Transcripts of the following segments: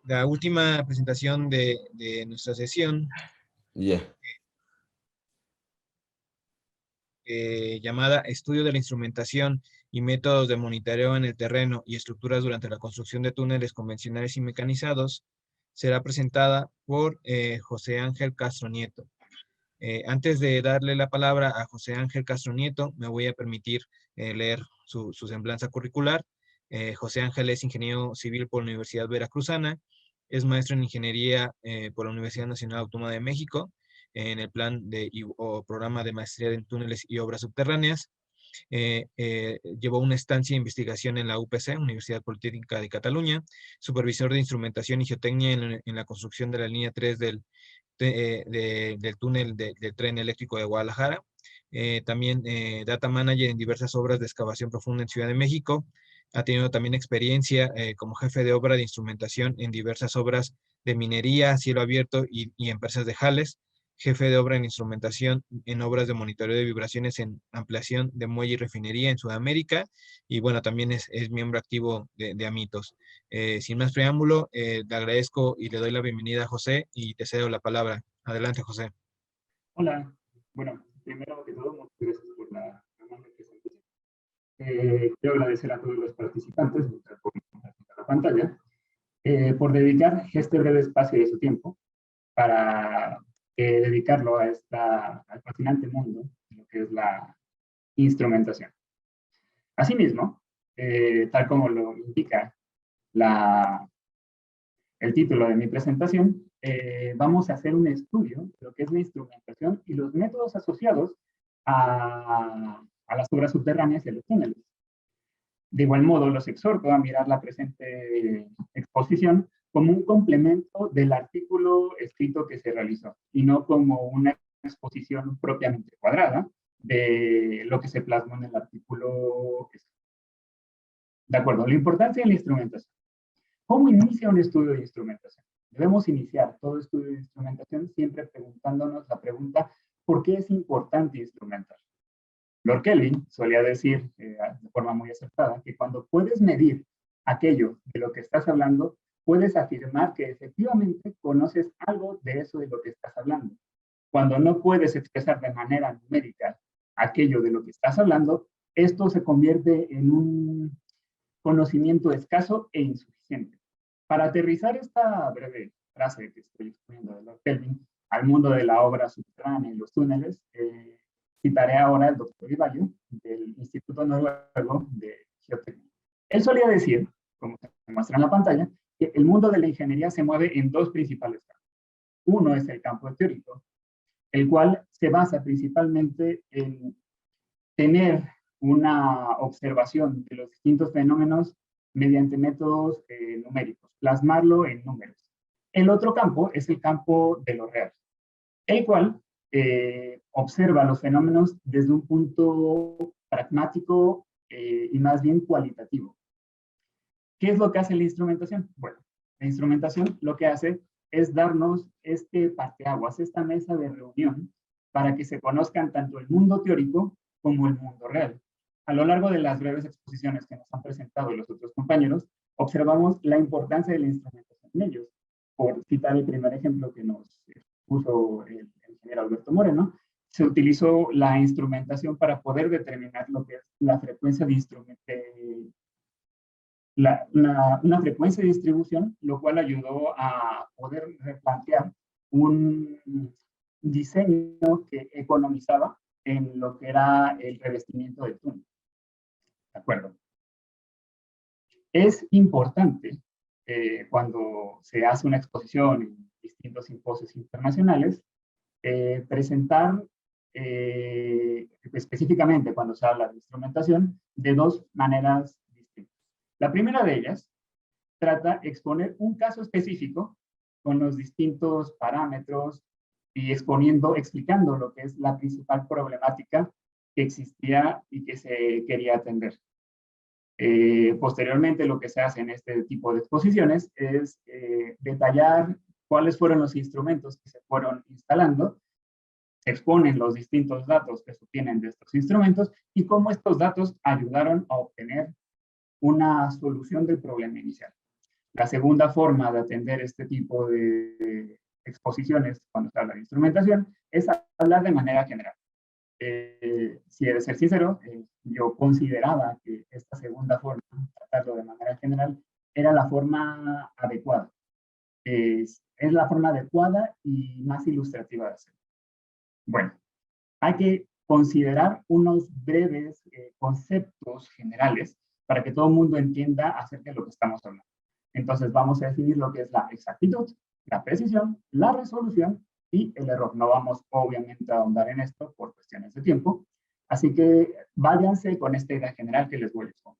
La última presentación de nuestra sesión, Ya. llamada Estudio de la instrumentación y métodos de monitoreo en el terreno y estructuras durante la construcción de túneles convencionales y mecanizados, será presentada por José Ángel Castro Nieto. Antes de darle la palabra a José Ángel Castro Nieto, me voy a permitir leer su semblanza curricular. José Ángel es ingeniero civil por la Universidad Veracruzana, es maestro en ingeniería por la Universidad Nacional Autónoma de México, en el plan o programa de maestría en túneles y obras subterráneas. Llevó una estancia de investigación en la UPC, Universidad Politécnica de Cataluña, supervisor de instrumentación y geotecnia en la construcción de la línea 3 del túnel del tren eléctrico de Guadalajara. También data manager en diversas obras de excavación profunda en Ciudad de México. Ha tenido también experiencia como jefe de obra de instrumentación en diversas obras de minería, cielo abierto y empresas de jales. Jefe de obra en instrumentación en obras de monitoreo de vibraciones en ampliación de muelle y refinería en Sudamérica. Y bueno, también es miembro activo de Amitos. Sin más preámbulo, le agradezco y le doy la bienvenida a José y te cedo la palabra. Adelante, José. Hola. Bueno, primero que todo, muchas gracias por la amable presentación. Quiero agradecer a todos los participantes por la pantalla, por dedicar este breve espacio de su tiempo para dedicarlo a al fascinante mundo de lo que es la instrumentación. Asimismo, tal como lo indica el título de mi presentación, vamos a hacer un estudio de lo que es la instrumentación y los métodos asociados a las obras subterráneas y a los túneles. De igual modo, los exhorto a mirar la presente exposición como un complemento del artículo escrito que se realizó, y no como una exposición propiamente cuadrada de lo que se plasmó en el artículo. De acuerdo, la importancia de la instrumentación. ¿Cómo inicia un estudio de instrumentación? Debemos iniciar todo estudio de instrumentación siempre preguntándonos la pregunta, ¿por qué es importante instrumentar? Lord Kelvin solía decir de forma muy acertada que cuando puedes medir aquello de lo que estás hablando, puedes afirmar que efectivamente conoces algo de eso de lo que estás hablando. Cuando no puedes expresar de manera numérica aquello de lo que estás hablando, esto se convierte en un conocimiento escaso e insuficiente. Para aterrizar esta breve frase que estoy exponiendo de Lord Kelvin al mundo de la obra subterránea y los túneles, citaré ahora al doctor Ibayo, del Instituto Noruego de Geotecnia. Él solía decir, como se muestra en la pantalla, que el mundo de la ingeniería se mueve en dos principales campos. Uno es el campo teórico, el cual se basa principalmente en tener una observación de los distintos fenómenos mediante métodos numéricos, plasmarlo en números. El otro campo es el campo de lo real, el cual observa los fenómenos desde un punto pragmático y más bien cualitativo. ¿Qué es lo que hace la instrumentación? Bueno, la instrumentación lo que hace es darnos este parteaguas, esta mesa de reunión, para que se conozcan tanto el mundo teórico como el mundo real. A lo largo de las breves exposiciones que nos han presentado los otros compañeros, observamos la importancia de la instrumentación en ellos. Por citar el primer ejemplo que nos puso el ingeniero Alberto Moreno, se utilizó la instrumentación para poder determinar lo que es la frecuencia de una frecuencia de distribución, lo cual ayudó a poder replantear un diseño que economizaba en lo que era el revestimiento del túnel. ¿De acuerdo? Es importante cuando se hace una exposición en distintos simposios internacionales, presentar específicamente cuando se habla de instrumentación de dos maneras distintas. La primera de ellas trata de exponer un caso específico con los distintos parámetros y explicando lo que es la principal problemática que existía y que se quería atender. Posteriormente, lo que se hace en este tipo de exposiciones es detallar cuáles fueron los instrumentos que se fueron instalando, se exponen los distintos datos que se obtienen de estos instrumentos y cómo estos datos ayudaron a obtener una solución del problema inicial. La segunda forma de atender este tipo de exposiciones cuando se habla de instrumentación es hablar de manera general. Si he de ser sincero, yo consideraba que esta segunda forma, tratarlo de manera general, era la forma adecuada. Es la forma adecuada y más ilustrativa de hacerlo. Bueno, hay que considerar unos breves conceptos generales para que todo el mundo entienda acerca de lo que estamos hablando. Entonces vamos a definir lo que es la exactitud, la precisión, la resolución y el error. No vamos obviamente a ahondar en esto por cuestiones de tiempo, así que váyanse con esta idea general que les voy a exponer.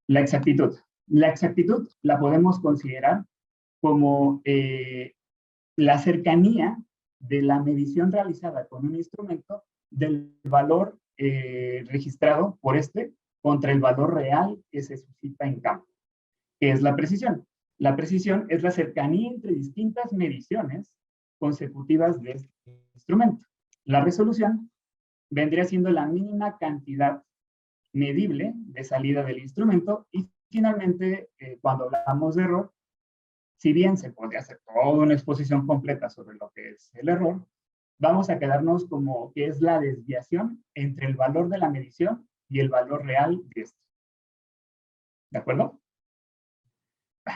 La exactitud. La exactitud la podemos considerar como la cercanía de la medición realizada con un instrumento del valor registrado por este contra el valor real que se suscita en campo. ¿Qué es la precisión? La precisión es la cercanía entre distintas mediciones consecutivas de este instrumento. La resolución vendría siendo la mínima cantidad medible de salida del instrumento y finalmente, cuando hablamos de error, si bien se podría hacer toda una exposición completa sobre lo que es el error, vamos a quedarnos como que es la desviación entre el valor de la medición y el valor real de este. ¿De acuerdo?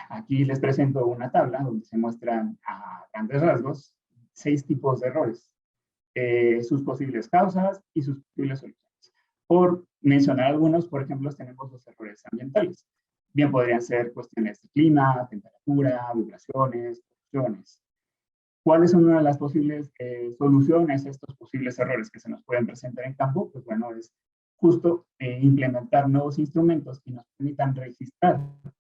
Aquí les presento una tabla donde se muestran a grandes rasgos 6 tipos de errores, sus posibles causas y sus posibles soluciones. Por mencionar algunos, por ejemplo, tenemos los errores ambientales. Bien podrían ser cuestiones de clima, temperatura, vibraciones, corrupciones. ¿Cuáles son una de las posibles soluciones a estos posibles errores que se nos pueden presentar en campo? Pues bueno, es justo implementar nuevos instrumentos que nos permitan registrar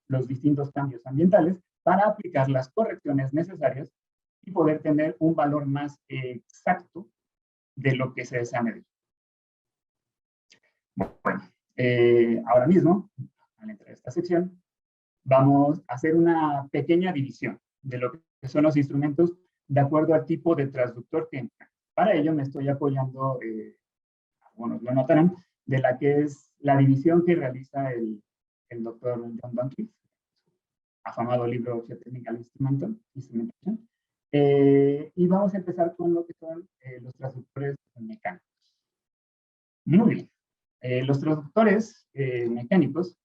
los distintos cambios ambientales para aplicar las correcciones necesarias y poder tener un valor más exacto de lo que se desea medir. Bueno, ahora mismo, al entrar a esta sección, vamos a hacer una pequeña división de lo que son los instrumentos de acuerdo al tipo de transductor que entran. Para ello me estoy apoyando, algunos lo notarán, de la que es la división que realiza el doctor John Dunkley, afamado libro Geotechnical Instrumentation. Y vamos a empezar con lo que son los transductores mecánicos. Muy bien. Los transductores mecánicos,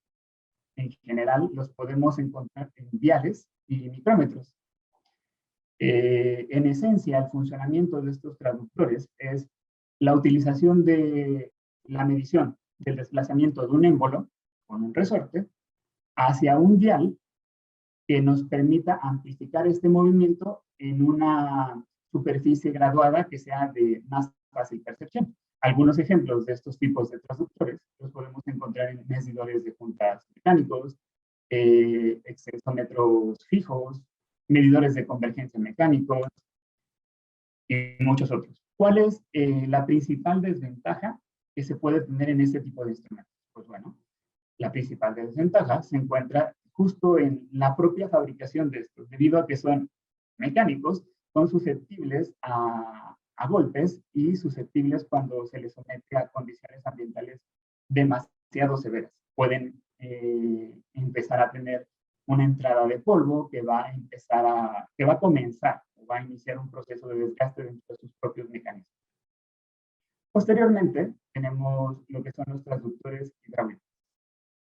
en general, los podemos encontrar en diales y micrómetros. En esencia, el funcionamiento de estos transductores es la utilización de la medición del desplazamiento de un émbolo con un resorte hacia un dial que nos permita amplificar este movimiento en una superficie graduada que sea de más fácil percepción. Algunos ejemplos de estos tipos de transductores los podemos encontrar en medidores de juntas mecánicos, extensómetros fijos, medidores de convergencia mecánicos y muchos otros. ¿Cuál es la principal desventaja que se puede tener en este tipo de instrumentos? Pues bueno, la principal desventaja se encuentra justo en la propia fabricación de estos, debido a que son mecánicos, son susceptibles a golpes y susceptibles cuando se les somete a condiciones ambientales demasiado severas. Pueden empezar a tener una entrada de polvo que va a comenzar o va a iniciar un proceso de desgaste dentro de sus propios mecanismos. Posteriormente, tenemos lo que son los transductores hidráulicos.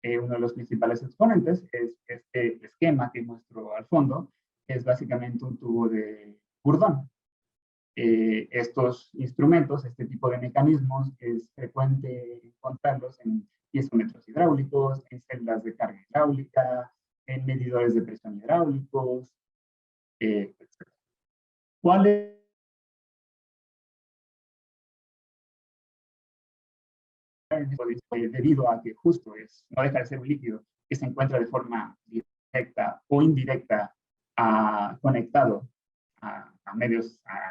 Uno de los principales exponentes es este esquema que muestro al fondo, que es básicamente un tubo de burdón. Estos instrumentos, este tipo de mecanismos, es frecuente encontrarlos en piezómetros hidráulicos, en celdas de carga hidráulica, en medidores de presión hidráulicos, etc. ¿Cuál es debido a que justo no deja de ser un líquido que se encuentra de forma directa o indirecta conectado al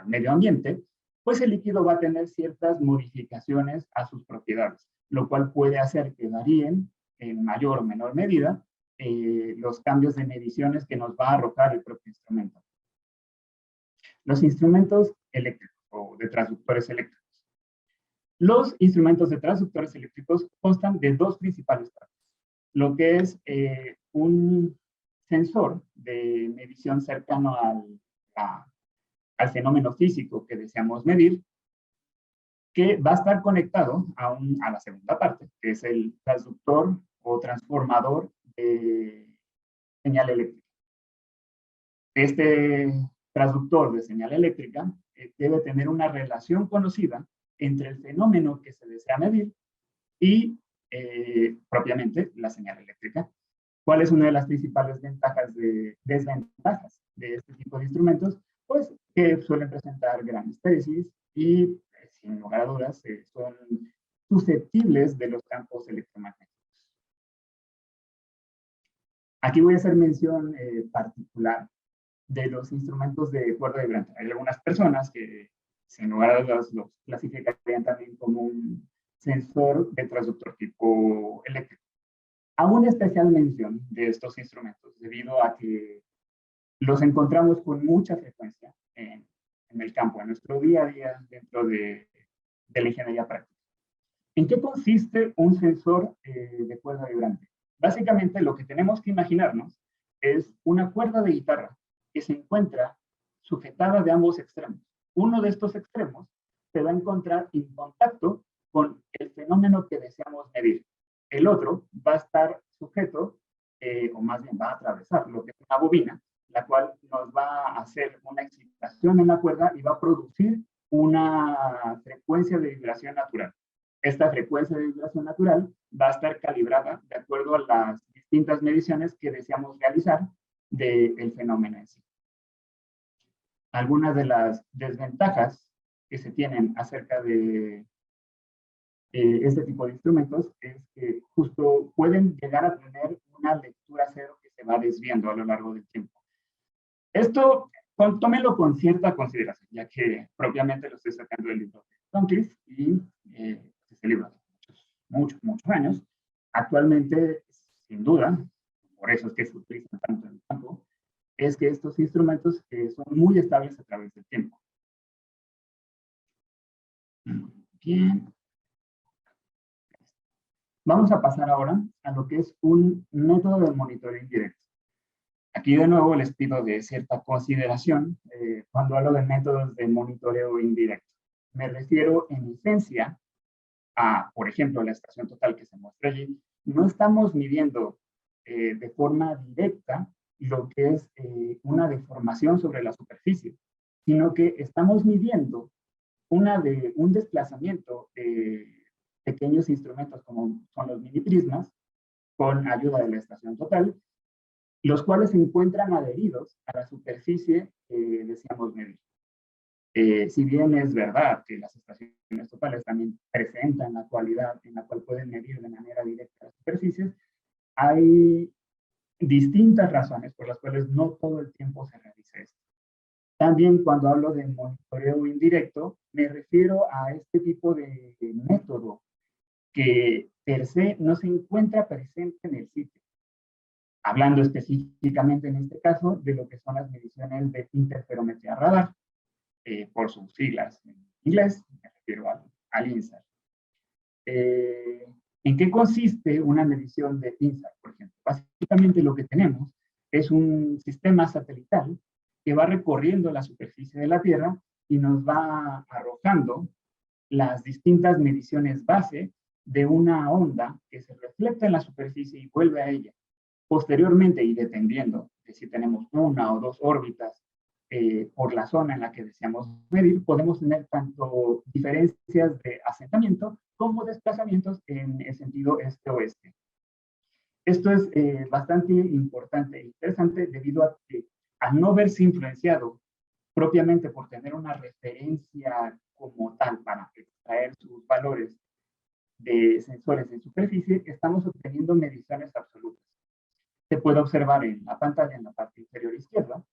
medio ambiente, pues el líquido va a tener ciertas modificaciones a sus propiedades, lo cual puede hacer que varíen en mayor o menor medida los cambios de mediciones que nos va a arrojar el propio instrumento. Los instrumentos eléctricos o de transductores eléctricos. Los instrumentos de transductores eléctricos constan de dos principales partes. Lo que es un sensor de medición cercano al fenómeno físico que deseamos medir, que va a estar conectado a la segunda parte, que es el transductor o transformador de señal eléctrica. Este transductor de señal eléctrica debe tener una relación conocida entre el fenómeno que se desea medir y propiamente la señal eléctrica. ¿Cuál es una de las principales desventajas de este tipo de instrumentos? Pues que suelen presentar gran histéresis y, sin lugar a dudas, son susceptibles de los campos electromagnéticos. Aquí voy a hacer mención particular de los instrumentos de cuerda vibrante. Hay algunas personas que, sin lugar a dudas, los clasificarían también como un sensor de transductor tipo eléctrico. Hago una especial mención de estos instrumentos debido a que los encontramos con mucha frecuencia en el campo, en nuestro día a día dentro de la ingeniería práctica. ¿En qué consiste un sensor de cuerda vibrante? Básicamente lo que tenemos que imaginarnos es una cuerda de guitarra que se encuentra sujetada de ambos extremos. Uno de estos extremos se va a encontrar en contacto con el fenómeno que deseamos medir. El otro va a estar sujeto, o más bien va a atravesar lo que es una bobina, la cual nos va a hacer una excitación en la cuerda y va a producir una frecuencia de vibración natural. Esta frecuencia de vibración natural va a estar calibrada de acuerdo a las distintas mediciones que deseamos realizar del fenómeno en sí. Algunas de las desventajas que se tienen acerca de este tipo de instrumentos es que justo pueden llegar a tener una lectura cero que se va desviando a lo largo del tiempo. Esto, tómelo con cierta consideración, ya que propiamente lo estoy sacando del libro de Donquist y este libro hace muchos años. Actualmente, sin duda, por eso es que se utilizan tanto en el campo, es que estos instrumentos son muy estables a través del tiempo. Bien. Vamos a pasar ahora a lo que es un método de monitoreo indirecto. Aquí de nuevo les pido de cierta consideración cuando hablo de métodos de monitoreo indirecto. Me refiero en esencia a, por ejemplo, la estación total que se muestra allí. No estamos midiendo de forma directa lo que es una deformación sobre la superficie, sino que estamos midiendo un desplazamiento de pequeños instrumentos como son los mini prismas, con ayuda de la estación total, los cuales se encuentran adheridos a la superficie que deseamos medir. Si bien es verdad que las estaciones totales también presentan la cualidad en la cual pueden medir de manera directa las superficies, hay distintas razones por las cuales no todo el tiempo se realiza esto. También cuando hablo de monitoreo indirecto, me refiero a este tipo de método que per se no se encuentra presente en el sitio. Hablando específicamente en este caso de lo que son las mediciones de interferometría radar, por sus siglas en inglés, me refiero al INSAR. ¿En qué consiste una medición de INSAR, por ejemplo? Básicamente lo que tenemos es un sistema satelital que va recorriendo la superficie de la Tierra y nos va arrojando las distintas mediciones base de una onda que se refleja en la superficie y vuelve a ella. Posteriormente, y dependiendo de si tenemos una o dos órbitas por la zona en la que deseamos medir, podemos tener tanto diferencias de asentamiento como desplazamientos en el sentido este-oeste. Esto es bastante importante e interesante debido a que, al no verse influenciado propiamente por tener una referencia como tal para extraer sus valores de sensores en superficie, estamos obteniendo mediciones absolutas. Se puede observar en la pantalla, en la parte inferior izquierda,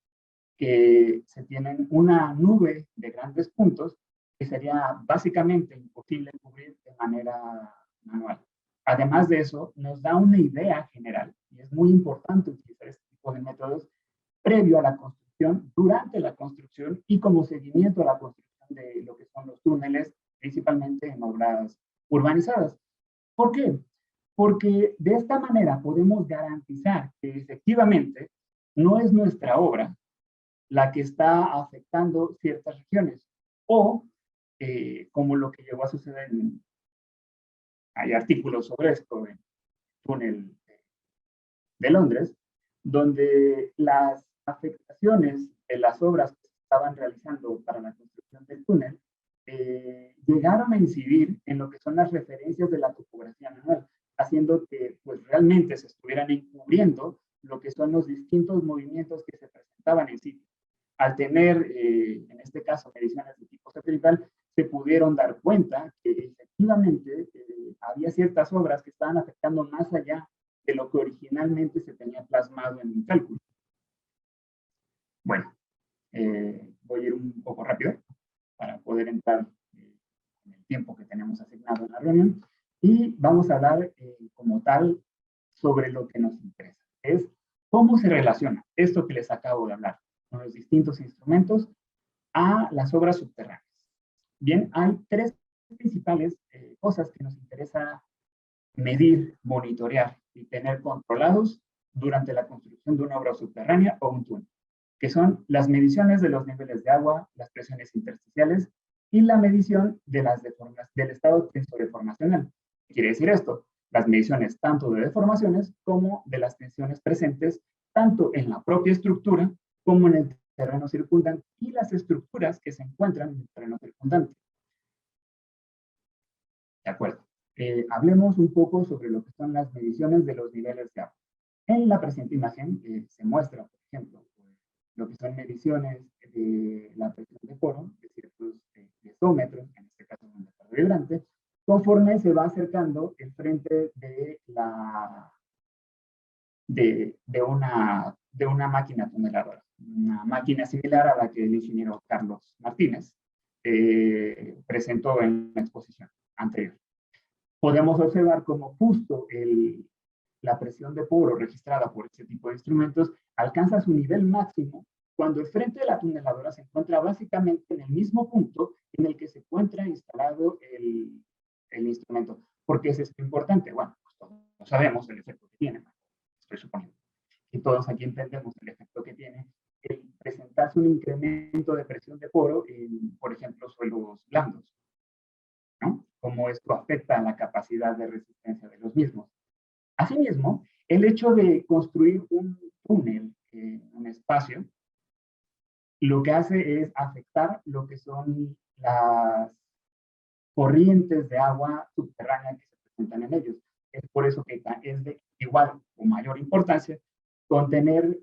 que se tienen una nube de grandes puntos que sería básicamente imposible cubrir de manera manual. Además de eso, nos da una idea general, y es muy importante utilizar este tipo de métodos previo a la construcción, durante la construcción y como seguimiento a la construcción de lo que son los túneles, principalmente en obras urbanizadas. ¿Por qué? Porque de esta manera podemos garantizar que efectivamente no es nuestra obra la que está afectando ciertas regiones, o como lo que llegó a suceder, hay artículos sobre esto en túnel de Londres, donde las afectaciones de las obras que se estaban realizando para la construcción del túnel llegaron a incidir en lo que son las referencias de la topografía manual, haciendo que pues, realmente se estuvieran encubriendo lo que son los distintos movimientos que se presentaban en sitio. Al tener, en este caso, mediciones de tipo satelital, se pudieron dar cuenta que efectivamente había ciertas obras que estaban afectando más allá de lo que originalmente se tenía plasmado en un cálculo. Bueno, voy a ir un poco rápido para poder entrar en el tiempo que tenemos asignado en la reunión, y vamos a hablar como tal sobre lo que nos interesa. Es cómo se relaciona esto que les acabo de hablar con los distintos instrumentos a las obras subterráneas. Bien, hay tres principales cosas que nos interesa medir, monitorear y tener controlados durante la construcción de una obra subterránea o un túnel, que son las mediciones de los niveles de agua, las presiones intersticiales y la medición de del estado tensodeformacional. ¿Qué quiere decir esto? Las mediciones tanto de deformaciones como de las tensiones presentes tanto en la propia estructura como en el terreno circundante y las estructuras que se encuentran en el terreno circundante. De acuerdo. Hablemos un poco sobre lo que son las mediciones de los niveles de agua. En la presente imagen se muestra, por ejemplo, lo que son mediciones de la presión de poro, de ciertos desómetros, en este caso un desarrollo vibrante, conforme se va acercando el frente de una máquina tuneladora, una máquina similar a la que el ingeniero Carlos Martínez presentó en la exposición anterior. Podemos observar cómo justo la presión de poro registrada por este tipo de instrumentos alcanza su nivel máximo cuando el frente de la tuneladora se encuentra básicamente en el mismo punto en el que se encuentra instalado el instrumento. ¿Por qué es esto importante? Bueno, pues todos sabemos el efecto que tiene, estoy suponiendo. Y todos aquí entendemos el efecto que tiene el presentarse un incremento de presión de poro en, por ejemplo, suelos blandos, ¿no? Cómo esto afecta a la capacidad de resistencia de los mismos. Asimismo, el hecho de construir un túnel en un espacio, lo que hace es afectar lo que son las corrientes de agua subterránea que se presentan en ellos. Es por eso que es de igual o mayor importancia contener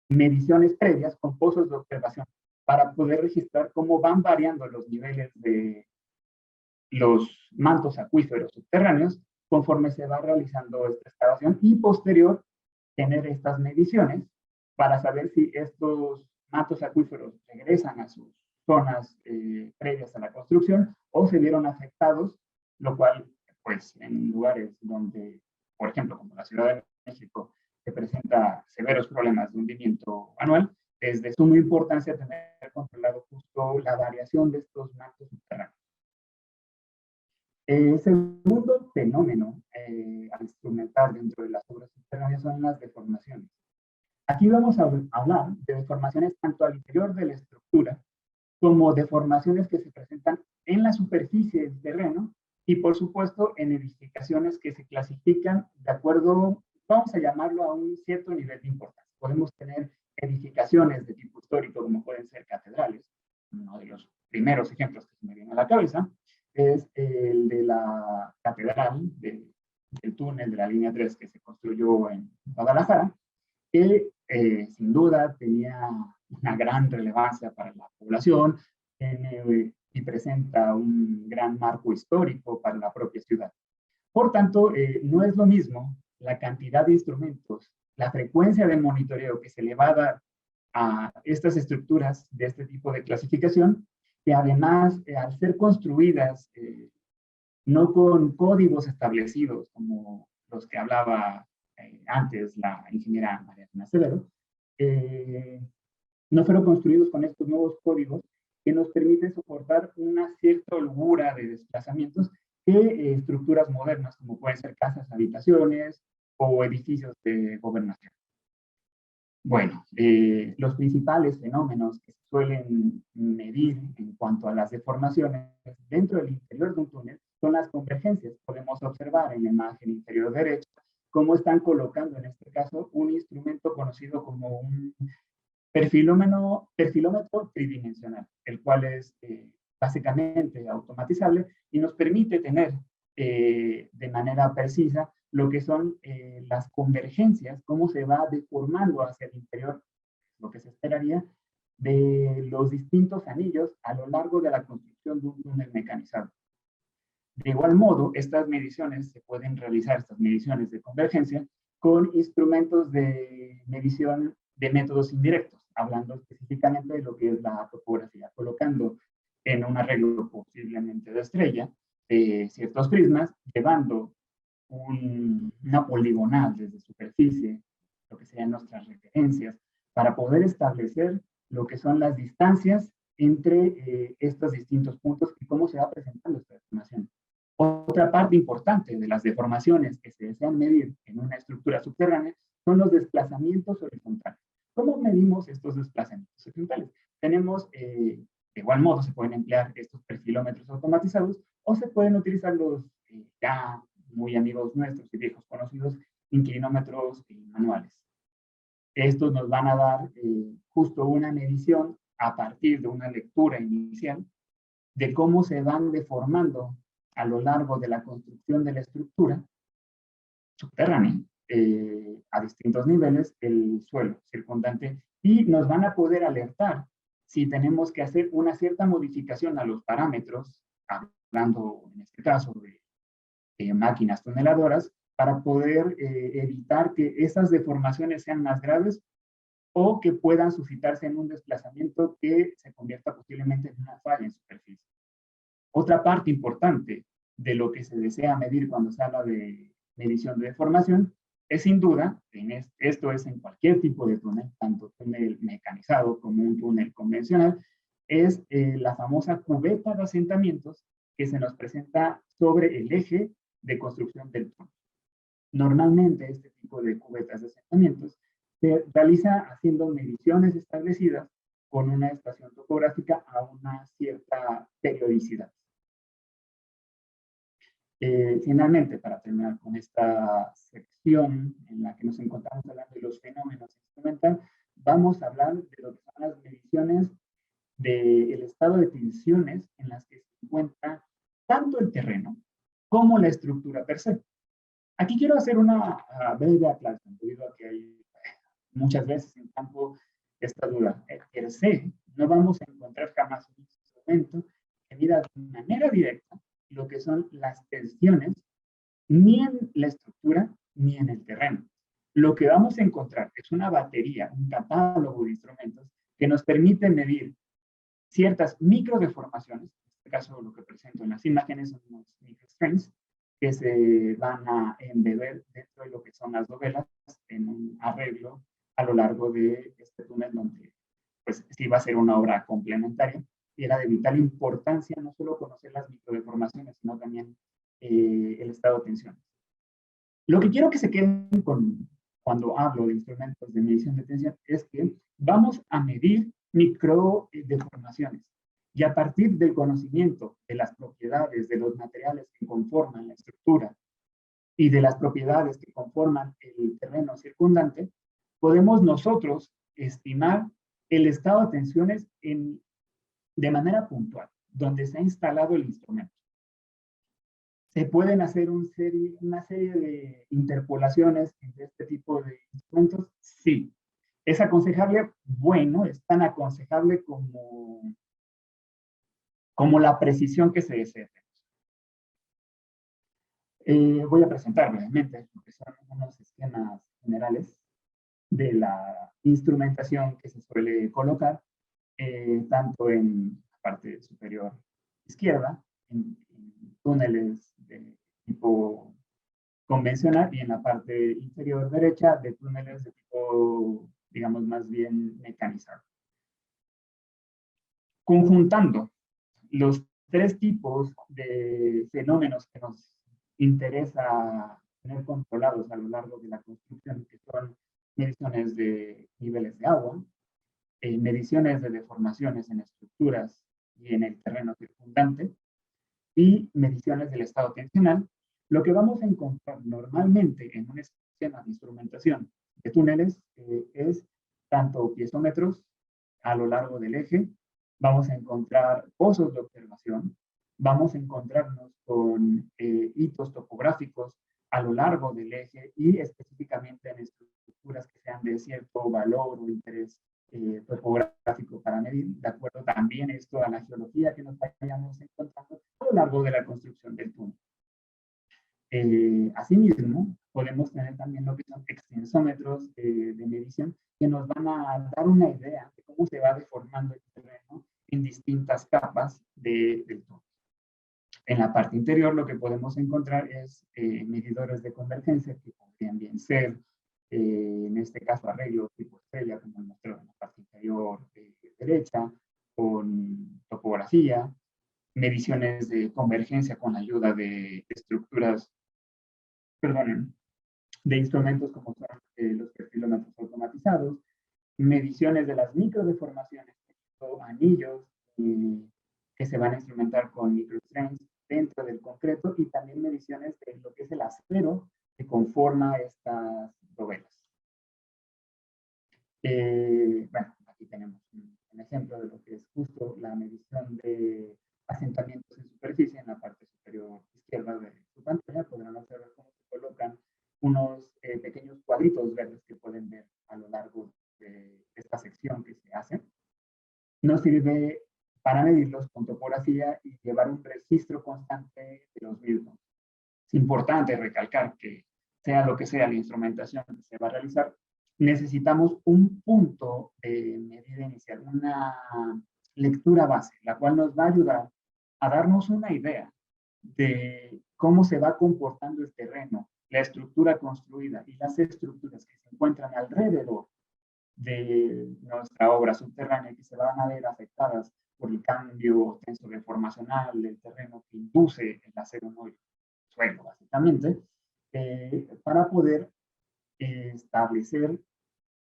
mediciones previas con pozos de observación para poder registrar cómo van variando los niveles de los mantos acuíferos subterráneos conforme se va realizando esta excavación, y posterior tener estas mediciones para saber si estos mantos acuíferos regresan a sus zonas previas a la construcción o se vieron afectados, lo cual, pues, en lugares donde, por ejemplo, como la Ciudad de México, que presenta severos problemas de hundimiento anual, es de suma importancia tener controlado justo la variación de estos mantos subterráneos. El segundo fenómeno a instrumentar dentro de las obras subterráneas son las deformaciones. Aquí vamos a hablar de deformaciones tanto al interior de la estructura como deformaciones que se presentan en la superficie del terreno y, por supuesto, en edificaciones que se clasifican de acuerdo, vamos a llamarlo, a un cierto nivel de importancia. Podemos tener edificaciones de tipo histórico, como pueden ser catedrales. Uno de los primeros ejemplos que se me viene a la cabeza es el de la catedral del túnel de la línea 3 que se construyó en Guadalajara, que sin duda tenía una gran relevancia para la población y presenta un gran marco histórico para la propia ciudad. Por tanto, no es lo mismo la cantidad de instrumentos, la frecuencia de monitoreo que se le va a dar a estas estructuras de este tipo de clasificación, que además, al ser construidas no con códigos establecidos como los que hablaba antes la ingeniera María Ana Severo, no fueron construidos con estos nuevos códigos que nos permiten soportar una cierta holgura de desplazamientos que estructuras modernas, como pueden ser casas, habitaciones o edificios de gobernación. Bueno, los principales fenómenos que se suelen medir en cuanto a las deformaciones dentro del interior de un túnel son las convergencias. Podemos observar en la imagen inferior derecha cómo están colocando en este caso un instrumento conocido como un perfilómetro tridimensional, el cual es básicamente automatizable y nos permite tener de manera precisa lo que son las convergencias, cómo se va deformando hacia el interior, lo que se esperaría de los distintos anillos a lo largo de la construcción de un túnel mecanizado. De igual modo, estas mediciones se pueden realizar, estas mediciones de convergencia, con instrumentos de medición de métodos indirectos, hablando específicamente de lo que es la topografía, colocando en un arreglo posiblemente de estrella ciertos prismas, llevando una poligonal desde superficie, lo que serían nuestras referencias, para poder establecer lo que son las distancias entre estos distintos puntos y cómo se va presentando esta deformación. Otra parte importante de las deformaciones que se desean medir en una estructura subterránea son los desplazamientos horizontales. ¿Cómo medimos estos desplazamientos horizontales? Tenemos, de igual modo, se pueden emplear estos perfilómetros automatizados o se pueden utilizar los ya muy amigos nuestros y viejos conocidos, inclinómetros manuales. Estos nos van a dar justo una medición a partir de una lectura inicial de cómo se van deformando a lo largo de la construcción de la estructura subterránea a distintos niveles el suelo circundante y nos van a poder alertar si tenemos que hacer una cierta modificación a los parámetros, hablando en este caso de máquinas tuneladoras, para poder evitar que esas deformaciones sean más graves o que puedan suscitarse en un desplazamiento que se convierta posiblemente en una falla en superficie. Otra parte importante de lo que se desea medir cuando se habla de medición de deformación es sin duda, esto es en cualquier tipo de túnel, tanto túnel mecanizado como un túnel convencional, es la famosa cubeta de asentamientos que se nos presenta sobre el eje de construcción del túnel. Normalmente este tipo de cubetas de asentamientos se realiza haciendo mediciones establecidas con una estación topográfica a una cierta periodicidad. Finalmente, para terminar con esta sección en la que nos encontramos hablando de los fenómenos instrumentales, vamos a hablar de lo que son las mediciones del estado de tensiones en las que se encuentra tanto el terreno como la estructura per se. Aquí quiero hacer una breve aclaración, debido a que hay muchas veces en campo esta duda. Per se, no vamos a encontrar jamás un instrumento que mida de manera directa lo que son las tensiones, ni en la estructura, ni en el terreno. Lo que vamos a encontrar es una batería, un catálogo de instrumentos que nos permite medir ciertas microdeformaciones, en este caso lo que presento en las imágenes son unos microstrains, que se van a embeber dentro de lo que son las dovelas en un arreglo a lo largo de este túnel donde pues sí va a ser una obra complementaria y era de vital importancia no solo conocer las microdeformaciones, sino también el estado de tensión. Lo que quiero que se queden con cuando hablo de instrumentos de medición de tensión es que vamos a medir microdeformaciones y a partir del conocimiento de las propiedades de los materiales que conforman la estructura y de las propiedades que conforman el terreno circundante, podemos nosotros estimar el estado de tensiones de manera puntual, donde se ha instalado el instrumento. ¿Se pueden hacer una serie de interpolaciones entre este tipo de instrumentos? Sí. ¿Es aconsejable? Bueno, es tan aconsejable como la precisión que se desee. Voy a presentar brevemente lo que son unos esquemas generales de la instrumentación que se suele colocar, tanto en la parte superior izquierda, en túneles de tipo convencional, y en la parte inferior derecha de túneles de tipo, digamos, más bien mecanizado. Conjuntando los tres tipos de fenómenos que nos interesa tener controlados a lo largo de la construcción, que son mediciones de niveles de agua, mediciones de deformaciones en estructuras y en el terreno circundante, y mediciones del estado tensional. Lo que vamos a encontrar normalmente en un esquema de instrumentación de túneles es tanto piezómetros a lo largo del eje, vamos a encontrar pozos de observación, vamos a encontrarnos con hitos topográficos a lo largo del eje y específicamente en estructuras que sean de cierto valor o interés topográfico para medir, de acuerdo también esto a la geología que nos vayamos encontrando a lo largo de la construcción del túnel. Asimismo, podemos tener también lo que son extensómetros de medición que nos van a dar una idea de cómo se va deformando el terreno en distintas capas del túnel. En la parte interior lo que podemos encontrar es medidores de convergencia que podrían bien ser, en este caso, arreglos tipo estrella, como mostrado en la parte inferior derecha, con topografía, mediciones de convergencia con ayuda de estructuras, perdonen, de instrumentos como son los perfilómetros automatizados, mediciones de las microdeformaciones, o anillos que se van a instrumentar con microstrains dentro del concreto y también mediciones de lo que es el acero que conforma estas dovelas. Bueno, aquí tenemos un ejemplo de lo que es justo la medición de asentamientos en superficie en la parte superior izquierda de su pantalla. Podrán observar cómo se colocan unos pequeños cuadritos verdes que pueden ver a lo largo de esta sección que se hace. Nos sirve para medirlos con topografía y llevar un registro constante de los mismos. Es importante recalcar que sea lo que sea la instrumentación que se va a realizar, necesitamos un punto de medida inicial, una lectura base, la cual nos va a ayudar a darnos una idea de cómo se va comportando el terreno, la estructura construida y las estructuras que se encuentran alrededor de nuestra obra subterránea que se van a ver afectadas por el cambio tensodeformacional del terreno que induce el acero en el suelo, básicamente, para poder establecer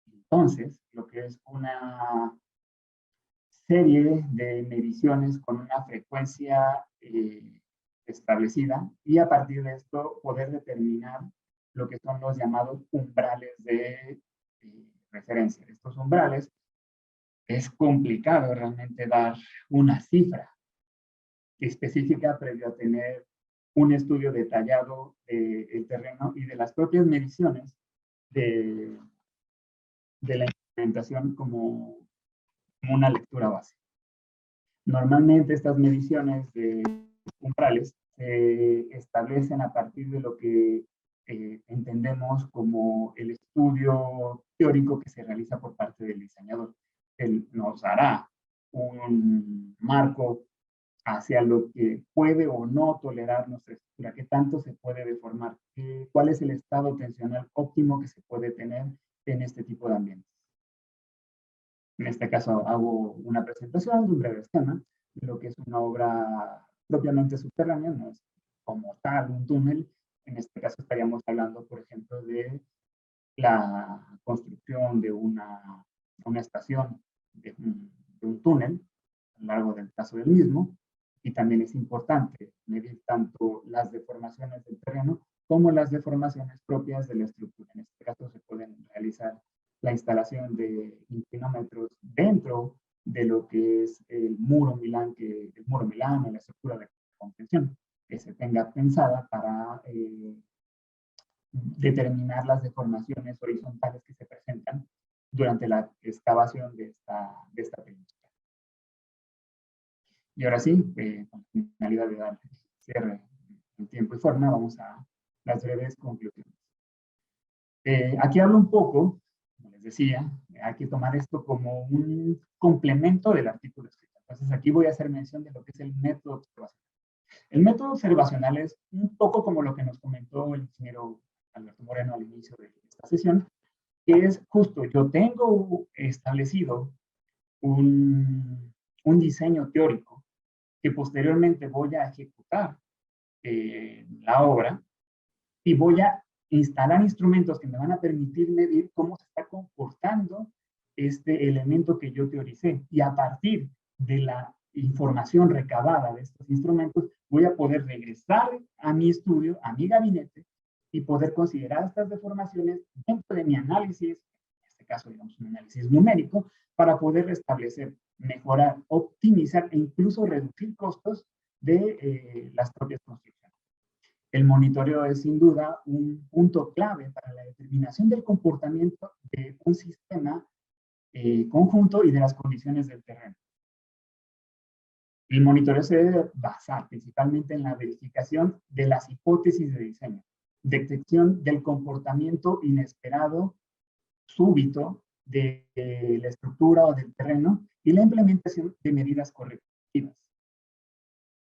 entonces lo que es una serie de mediciones con una frecuencia establecida y a partir de esto poder determinar lo que son los llamados umbrales de referencia. Estos umbrales es complicado realmente dar una cifra específica previo a tener un estudio detallado del terreno y de las propias mediciones de la implementación como una lectura base. Normalmente estas mediciones de umbrales se establecen a partir de lo que entendemos como el estudio teórico que se realiza por parte del diseñador. Él nos hará un marco hacia lo que puede o no tolerar nuestra estructura, qué tanto se puede deformar, cuál es el estado tensional óptimo que se puede tener en este tipo de ambientes. En este caso hago una presentación de un breve esquema de lo que es una obra propiamente subterránea, no es como tal un túnel. En este caso estaríamos hablando, por ejemplo, de la construcción de una estación de un túnel a lo largo del trazo del mismo. Y también es importante medir tanto las deformaciones del terreno como las deformaciones propias de la estructura. En este caso se pueden realizar la instalación de inclinómetros dentro de lo que es el muro Milán o la estructura de contención que se tenga pensada para determinar las deformaciones horizontales que se presentan durante la excavación de esta península. Y ahora sí, con la finalidad de dar cierre en tiempo y forma, vamos a las breves conclusiones. Aquí hablo un poco, como les decía, hay que tomar esto como un complemento del artículo escrito. Entonces aquí voy a hacer mención de lo que es el método observacional. El método observacional es un poco como lo que nos comentó el ingeniero Alberto Moreno al inicio de esta sesión, que es justo, yo tengo establecido un diseño teórico que posteriormente voy a ejecutar la obra y voy a instalar instrumentos que me van a permitir medir cómo se está comportando este elemento que yo teoricé. Y a partir de la información recabada de estos instrumentos, voy a poder regresar a mi estudio, a mi gabinete, y poder considerar estas deformaciones dentro de mi análisis, en este caso, digamos, un análisis numérico, para poder restablecer, mejorar, optimizar e incluso reducir costos de las propias construcciones. El monitoreo es sin duda un punto clave para la determinación del comportamiento de un sistema conjunto y de las condiciones del terreno. El monitoreo se debe basar principalmente en la verificación de las hipótesis de diseño, detección del comportamiento inesperado, súbito, de la estructura o del terreno y la implementación de medidas correctivas.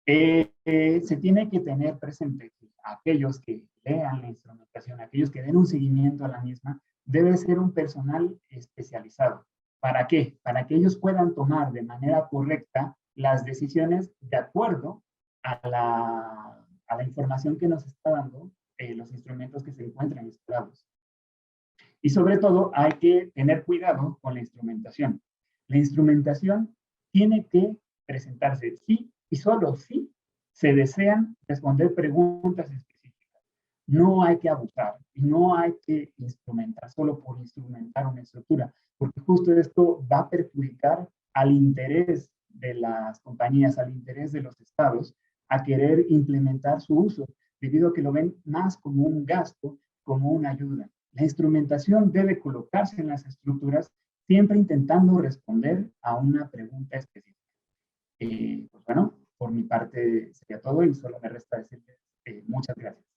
Se tiene que tener presente que aquellos que lean la instrumentación, aquellos que den un seguimiento a la misma, debe ser un personal especializado. ¿Para qué? Para que ellos puedan tomar de manera correcta las decisiones de acuerdo a la información que nos está dando los instrumentos que se encuentran instalados. Y sobre todo hay que tener cuidado con la instrumentación. La instrumentación tiene que presentarse sí y solo si se desean responder preguntas específicas. No hay que abusar y no hay que instrumentar solo por instrumentar una estructura, porque justo esto va a perjudicar al interés de las compañías, al interés de los estados, a querer implementar su uso, debido a que lo ven más como un gasto, como una ayuda. La instrumentación debe colocarse en las estructuras, siempre intentando responder a una pregunta específica. Pues bueno, por mi parte sería todo y solo me resta decirles muchas gracias.